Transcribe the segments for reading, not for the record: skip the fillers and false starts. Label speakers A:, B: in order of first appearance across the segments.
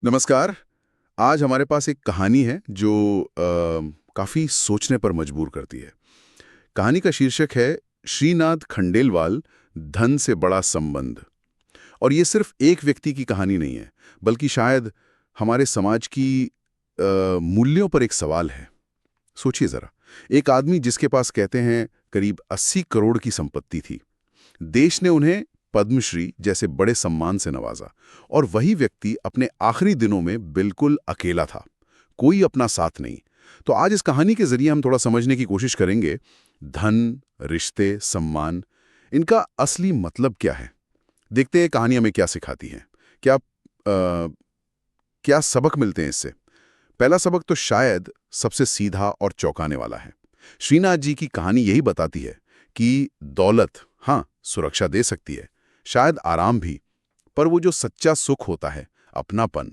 A: नमस्कार। आज हमारे पास एक कहानी है जो काफ़ी सोचने पर मजबूर करती है। कहानी का शीर्षक है श्रीनाथ खंडेलवाल, धन से बड़ा संबंध। और ये सिर्फ एक व्यक्ति की कहानी नहीं है, बल्कि शायद हमारे समाज की मूल्यों पर एक सवाल है। सोचिए ज़रा, एक आदमी जिसके पास कहते हैं करीब 80 करोड़ की संपत्ति थी। देश ने उन्हें पद्मश्री जैसे बड़े सम्मान से नवाजा, और वही व्यक्ति अपने आखिरी दिनों में बिल्कुल अकेला था, कोई अपना साथ नहीं। तो आज इस कहानी के जरिए हम थोड़ा समझने की कोशिश करेंगे, धन, रिश्ते, सम्मान, इनका असली मतलब क्या है। देखते हैं कहानी हमें क्या सिखाती है, क्या सबक मिलते हैं इससे। पहला सबक तो शायद सबसे सीधा और चौंकाने वाला है। श्रीनाथ जी की कहानी यही बताती है कि दौलत हाँ सुरक्षा दे सकती है, शायद आराम भी, पर वो जो सच्चा सुख होता है, अपनापन,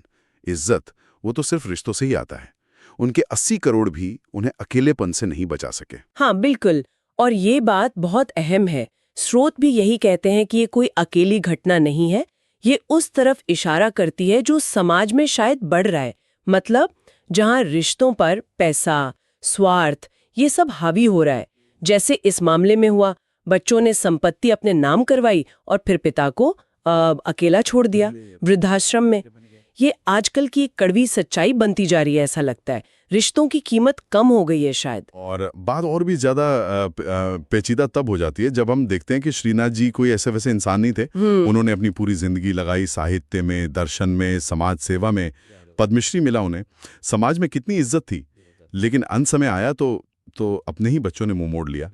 A: इज्जत, वो तो सिर्फ रिश्तों से ही आता है। उनके 80 करोड़ भी उन्हें अकेलेपन से नहीं बचा सके।
B: हाँ बिल्कुल। और ये बात बहुत अहम है। स्रोत भी यही कहते हैं कि ये कोई अकेली घटना नहीं है, ये उस तरफ इशारा करती है जो समाज में शायद बढ़ रहा है। मतलब जहाँ रिश्तों पर पैसा, स्वार्थ, ये सब हावी हो रहा है। जैसे इस मामले में हुआ, बच्चों ने संपत्ति अपने नाम करवाई और फिर पिता को अकेला छोड़ दिया वृद्धाश्रम में। ये आजकल की एक कड़वी सच्चाई बनती जा रही है, ऐसा लगता है। रिश्तों की कीमत कम हो गई है शायद।
A: और बात और भी ज्यादा पेचीदा तब हो जाती है जब हम देखते हैं कि श्रीनाथ जी कोई ऐसे वैसे इंसान नहीं थे। उन्होंने अपनी पूरी जिंदगी लगाई साहित्य में, दर्शन में, समाज सेवा में। पद्मश्री मिला उन्हें, समाज में कितनी इज्जत थी, लेकिन अंत समय आया तो अपने ही बच्चों ने मुंह मोड़ लिया।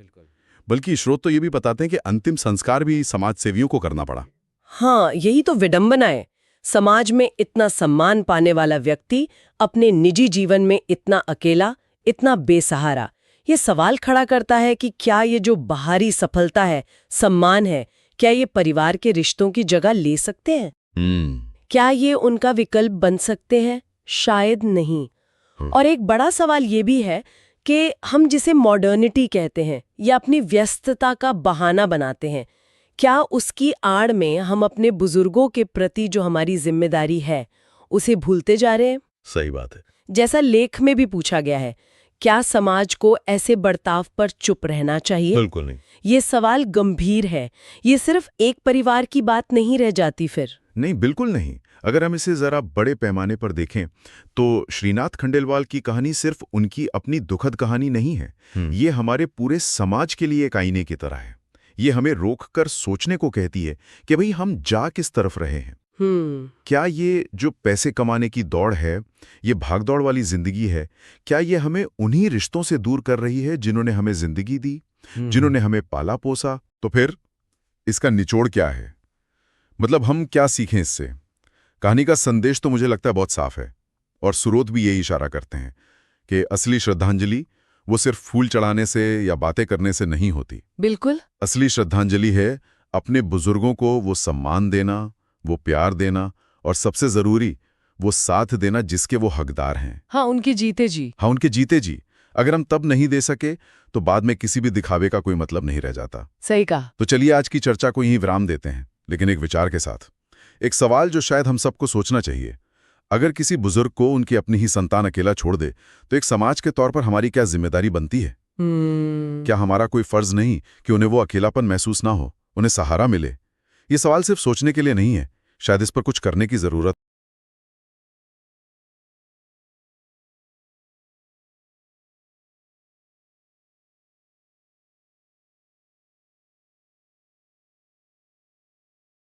A: बल्कि स्रोत तो ये भी बताते हैं कि अंतिम संस्कार भी समाज सेवियों को करना पड़ा।
B: हाँ, यही तो विडंबना है। समाज में इतना सम्मान पाने वाला व्यक्ति अपने निजी जीवन में इतना अकेला, इतना बेसहारा। ये सवाल खड़ा करता है कि क्या ये जो बाहरी सफलता है, सम्मान है, क्या ये परिवार के रिश्तों की जगह ले सकते हैं? क्या ये उनका विकल्प बन सकते हैं? शायद नहीं। और एक बड़ा सवाल ये भी है कि हम जिसे मॉडर्निटी कहते हैं या अपनी व्यस्तता का बहाना बनाते हैं, क्या उसकी आड़ में हम अपने बुजुर्गों के प्रति जो हमारी जिम्मेदारी है उसे भूलते जा रहे हैं?
A: सही बात है।
B: जैसा लेख में भी पूछा गया है, क्या समाज को ऐसे बर्ताव पर चुप रहना चाहिए?
A: बिल्कुल नहीं।
B: ये सवाल गंभीर है। ये सिर्फ एक परिवार की बात नहीं रह जाती फिर।
A: नहीं, बिल्कुल नहीं। अगर हम इसे जरा बड़े पैमाने पर देखें तो श्रीनाथ खंडेलवाल की कहानी सिर्फ उनकी अपनी दुखद कहानी नहीं है। ये हमारे पूरे समाज के लिए एक आईने की तरह है। ये हमें रोककर सोचने को कहती है कि भाई हम जा किस तरफ रहे हैं। क्या ये जो पैसे कमाने की दौड़ है, ये भागदौड़ वाली जिंदगी है, क्या ये हमें उन्हीं रिश्तों से दूर कर रही है जिन्होंने हमें जिंदगी दी, जिन्होंने हमें पाला पोसा? तो फिर इसका निचोड़ क्या है? मतलब हम क्या सीखें इससे? कहानी का संदेश तो मुझे लगता है बहुत साफ है, और स्रोत भी यही इशारा करते हैं कि असली श्रद्धांजलि वो सिर्फ फूल चढ़ाने से या बातें करने से नहीं होती।
B: बिल्कुल।
A: असली श्रद्धांजलि है अपने बुजुर्गों को वो सम्मान देना, वो प्यार देना, और सबसे जरूरी वो साथ देना जिसके वो हकदार हैं।
B: हाँ, उनके जीते जी।
A: हाँ, उनके जीते जी। अगर हम तब नहीं दे सके तो बाद में किसी भी दिखावे का कोई मतलब नहीं रह जाता।
B: सही कहा।
A: तो चलिए आज की चर्चा को यहीं विराम देते हैं, लेकिन एक विचार के साथ। एक सवाल जो शायद हम सबको सोचना चाहिए, अगर किसी बुजुर्ग को उनकी अपनी ही संतान अकेला छोड़ दे तो एक समाज के तौर पर हमारी क्या जिम्मेदारी बनती है? क्या हमारा कोई फर्ज नहीं कि उन्हें वो अकेलापन महसूस ना हो, उन्हें सहारा मिले? ये सवाल सिर्फ सोचने के लिए नहीं है, शायद इस पर कुछ करने की जरूरत